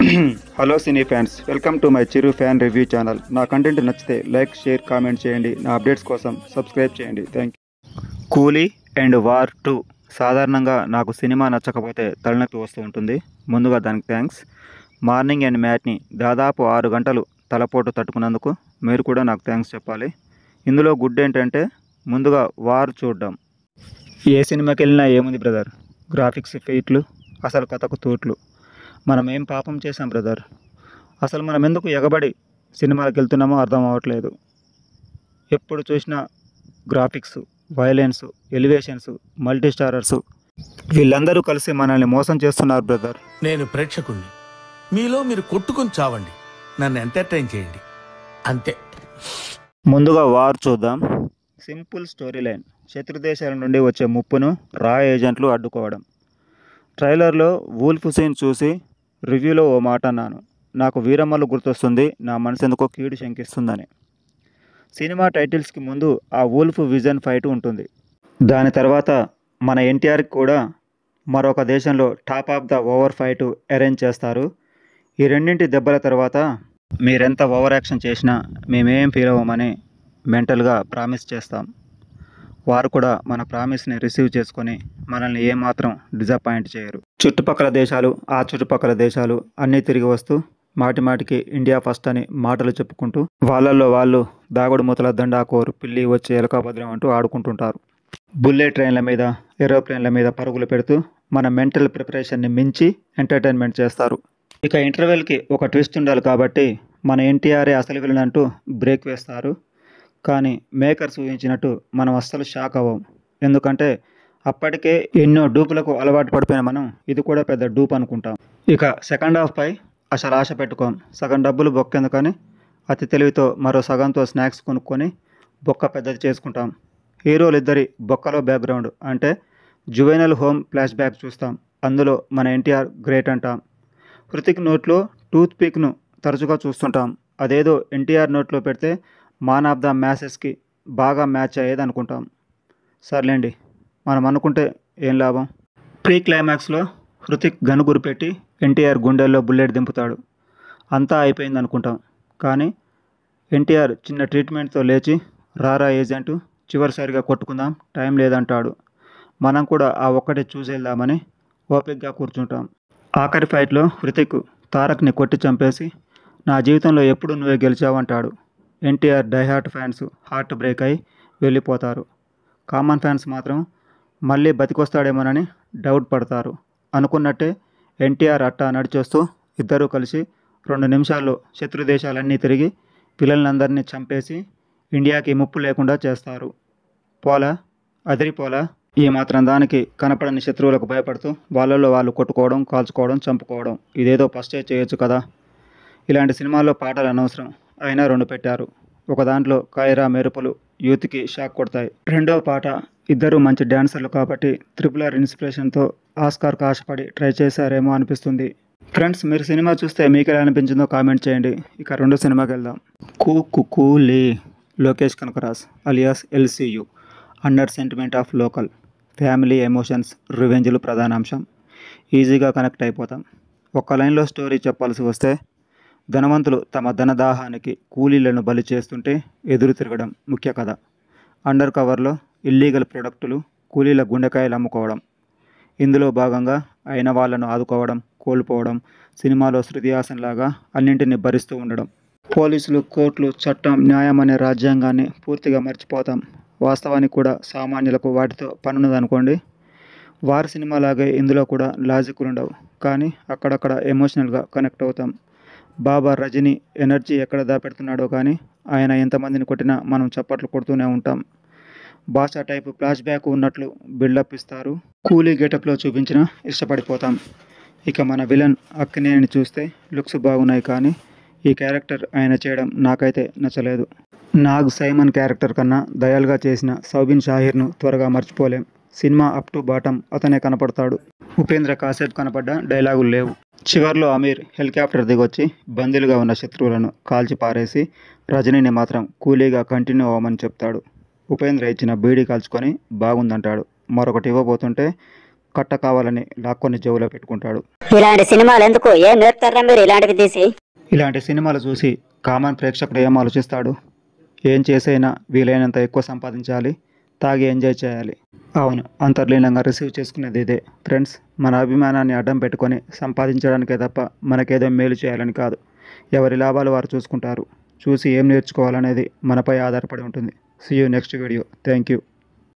Hello cine fans, welcome to my Chiru fan review channel. నా content నచ్చితే like, share, comment చేయండి. నా updates కోసం సబ్స్క్రైబ్ చేయండి. Thank you. కూలీ అండ్ వార్ 2 సాధారణంగా నాకు సినిమా నచ్చకపోతే తలనొప్పి వస్తూ ఉంటుంది. ముందుగా దానికి థ్యాంక్స్. మార్నింగ్ అండ్ మ్యాట్ని దాదాపు 6 గంటలు తలపోటు తట్టుకున్నందుకు మీరు కూడా నాకు థ్యాంక్స్ చెప్పాలి. ఇందులో గుడ్ ఏంటంటే ముందుగా వార్ చూడడం. ఏ సినిమాకి వెళ్ళినా ఏముంది బ్రదర్, గ్రాఫిక్స్ ఫీట్లు, అసలు కథకు తూట్లు. మనం ఏం పాపం చేశాం బ్రదర్? అసలు మనం ఎందుకు ఎగబడి సినిమాలకు వెళ్తున్నామో అర్థం అవ్వట్లేదు. ఎప్పుడు చూసినా graphics, violence, elevations, multi starrers, వీళ్ళందరూ కలిసి మనల్ని మోసం చేస్తున్నారు బ్రదర్. నేను ప్రేక్షకుణ్ణి, మీలో మీరు కొట్టుకుని చావండి, నన్ను ఎంటర్టైన్ చేయండి, అంతే. ముందుగా వార్ చూద్దాం. Simple story line. శత్రుదేశాల నుండి వచ్చే ముప్పును రా ఏజెంట్లు అడ్డుకోవడం. ట్రైలర్లో వూల్ఫ్ సీన్ చూసి రివ్యూలో ఓ మాట అన్నాను, నాకు వీరమ్మలు గుర్తొస్తుంది, నా మనసు ఎందుకో కీడు శంకిస్తుందని. సినిమా టైటిల్స్కి ముందు ఆ వూల్ఫ్ విజన్ ఫైట్ ఉంటుంది. దాని తర్వాత మన ఎన్టీఆర్కి కూడా మరొక దేశంలో top of the over fight arrange చేస్తారు. ఈ రెండింటి దెబ్బల తర్వాత మీరెంత ఓవర్ యాక్షన్ చేసినా మేమేం ఫీల్ అవ్వమని మెంటల్గా ప్రామిస్ చేస్తాం. వారు కూడా మన ప్రామిస్ని రిసీవ్ చేసుకొని మనల్ని ఏమాత్రం డిజపాయింట్ చేయరు. చుట్టుపక్కల దేశాలు, ఆ చుట్టుపక్కల దేశాలు అన్నీ తిరిగి వస్తూ మాటిమాటికి ఇండియా ఫస్ట్ అని మాటలు చెప్పుకుంటూ వాళ్ళల్లో వాళ్ళు దాగుడు మూతల దండాకోరు, పిల్లి వచ్చి ఎలకాభద్రం అంటూ ఆడుకుంటుంటారు. బుల్లెట్ ట్రైన్ల మీద, ఏరోప్లేన్ల మీద పరుగులు పెడుతూ మన మెంటల్ ప్రిపరేషన్ని మించి ఎంటర్టైన్మెంట్ చేస్తారు. ఇక ఇంటర్వెల్కి ఒక ట్విస్ట్ ఉండాలి కాబట్టి మన ఎన్టీఆర్ఏ అసలు విలన్ అంటూ బ్రేక్ వేస్తారు. కానీ మేకర్స్ ఊహించినట్టు మనం అస్సలు షాక్ అవ్వం. ఎందుకంటే అప్పటికే ఎన్నో డూపులకు అలవాటు పడిపోయిన మనం ఇది కూడా పెద్ద డూప్ అనుకుంటాం. ఇక సెకండ్ హాఫ్పై అసలు ఆశ పెట్టుకోం. సగం డబ్బులు బొక్కెందుకని అతి తెలివితో మరో సగంతో స్నాక్స్ కొనుక్కొని బొక్క పెద్దది చేసుకుంటాం. హీరోలు ఇద్దరి బొక్కలో బ్యాక్గ్రౌండ్ అంటే జువెనల్ హోమ్ ఫ్లాష్ బ్యాక్ చూస్తాం. అందులో మన ఎన్టీఆర్ గ్రేట్ అంటాం. హృతిక్ నోట్లో టూత్ పిక్ను తరచుగా చూస్తుంటాం. అదేదో ఎన్టీఆర్ నోట్లో పెడితే మాన్ ఆఫ్ ద మ్యాసెస్కి బాగా మ్యాచ్ అయ్యేది అనుకుంటాం. సర్లేండి, మనం అనుకుంటే ఏం లాభం. ప్రీ క్లైమాక్స్లో హృతిక్ గను గురిపెట్టి ఎన్టీఆర్ గుండెల్లో బుల్లెట్ దింపుతాడు. అంతా అయిపోయింది అనుకుంటాం. కానీ ఎన్టీఆర్ చిన్న ట్రీట్మెంట్తో లేచి రారా ఏజెంటు, చివరిసారిగా కొట్టుకుందాం, టైం లేదంటాడు. మనం కూడా ఆ ఒక్కటే చూసేద్దామని ఓపికగా కూర్చుంటాం. ఆఖరి ఫైట్లో హృతిక్ తారక్ని కొట్టి చంపేసి నా జీవితంలో ఎప్పుడు నువ్వే గెలిచావంటాడు. NTR diehard fans heart break అయి వెళ్ళిపోతారు. కామన్ ఫ్యాన్స్ మాత్రం మళ్ళీ బతికొస్తాడేమోనని డౌట్ పడతారు. అనుకున్నట్టే ఎన్టీఆర్ అట్టా నడిచొస్తూ ఇద్దరూ కలిసి 2 నిమిషాల్లో శత్రు దేశాలన్నీ తిరిగి పిల్లలందరినీ చంపేసి ఇండియాకి ముప్పు లేకుండా చేస్తారు. పోలా, అదిరిపోలా. ఈ మాత్రం దానికి కనపడని శత్రువులకు భయపడుతూ వాళ్ళల్లో వాళ్ళు కొట్టుకోవడం, కాల్చుకోవడం, చంపుకోవడం, ఇదేదో ఫస్టే చేయొచ్చు కదా. ఇలాంటి సినిమాల్లో పాటలు అనవసరం, అయినా 2 పెట్టారు. ఒక దాంట్లో కైరా మెరుపులు యూత్కి షాక్ కొడతాయి. రెండవ పాట ఇద్దరు మంచి డ్యాన్సర్లు కాబట్టి RRR ఇన్స్పిరేషన్తో ఆస్కార్కు ఆశపడి ట్రై చేశారేమో అనిపిస్తుంది. ఫ్రెండ్స్, మీరు సినిమా చూస్తే మీకు ఎలా అనిపించిందో కామెంట్ చేయండి. ఇక 2 సినిమాకి వెళ్దాం. Coolie. Lokesh Kanagaraj alias LCU. Under sentiment of local. Family emotions, రివెంజ్లు ప్రధానాంశం. ఈజీగా కనెక్ట్ అయిపోతాం. ఒక్క లైన్లో స్టోరీ చెప్పాల్సి వస్తే, ధనవంతులు తమ ధనదాహానికి కూలీలను బలి చేస్తుంటే ఎదురు తిరగడం ముఖ్య కథ. అండర్ కవర్లో ఇల్లీగల్ ప్రొడక్టులు, కూలీల గుండెకాయలు అమ్ముకోవడం. ఇందులో భాగంగా అయిన వాళ్ళను ఆదుకోవడం, కోల్పోవడం. సినిమాలో శృతి హాసన్ లాగా అన్నింటినీ భరిస్తూ ఉండడం. పోలీసులు, కోర్టులు, చట్టం, న్యాయం అనే రాజ్యాంగాన్ని పూర్తిగా మర్చిపోతాం. వాస్తవానికి కూడా సామాన్యులకు వాటితో పనున్నదనుకోండి. వారి సినిమాలాగే ఇందులో కూడా లాజిక్లు ఉండవు, కానీ అక్కడక్కడ ఎమోషనల్గా కనెక్ట్ అవుతాం. బాబా రజనీ ఎనర్జీ ఎక్కడ దాపెడుతున్నాడో కానీ ఆయన ఎంతమందిని కొట్టినా మనం చప్పట్లు కొడుతూనే ఉంటాం. బాషా టైపు ఫ్లాష్ బ్యాక్ ఉన్నట్లు బిల్డప్ ఇస్తారు. కూలీ గెటప్లో చూపించినా ఇష్టపడిపోతాం. ఇక మన విలన్ అక్కినేనిని చూస్తే లుక్స్ బాగున్నాయి, కానీ ఈ క్యారెక్టర్ ఆయన చేయడం నాకైతే నచ్చలేదు. నాగ్ సైమన్ క్యారెక్టర్ కన్నా దయాలుగా చేసిన సౌబిన్ షాహీర్ను త్వరగా మర్చిపోలేం. సినిమా అప్ టు బాటం అతనే కనపడతాడు. ఉపేంద్ర కాసేపు కనపడ్డ డైలాగులు లేవు. చివర్లో అమీర్ హెలికాప్టర్ దిగొచ్చి బందీలుగా ఉన్న శత్రువులను కాల్చి పారేసి రజనీని మాత్రం కూలీగా కంటిన్యూ అవ్వమని చెప్తాడు. ఉపేంద్ర ఇచ్చిన బీడీ కాల్చుకొని బాగుందంటాడు. మరొకటి ఇవ్వబోతుంటే కట్ట కావాలని లాక్కొని జేబులో పెట్టుకుంటాడు. ఇలాంటి సినిమాలు ఎందుకు? ఏం నేర్పుతారా మీరు ఇలాంటివి తీసి? ఇలాంటి సినిమాలు చూసి కామన్ ప్రేక్షకుడు ఏం ఆలోచిస్తాడు? ఏం చేసైనా వీలైనంత ఎక్కువ సంపాదించాలి, తాగి ఎంజాయ్ చేయాలి. అవును, అంతర్లీనంగా రిసీవ్ చేసుకునేది ఇదే. ఫ్రెండ్స్, మన అభిమానాన్ని అడ్డం పెట్టుకొని సంపాదించడానికే తప్ప మనకేదో మేలు చేయాలని కాదు. ఎవరి లాభాలు వారు చూసుకుంటారు. చూసి ఏం నేర్చుకోవాలనేది మనపై ఆధారపడి ఉంటుంది. See you next video. Thank you.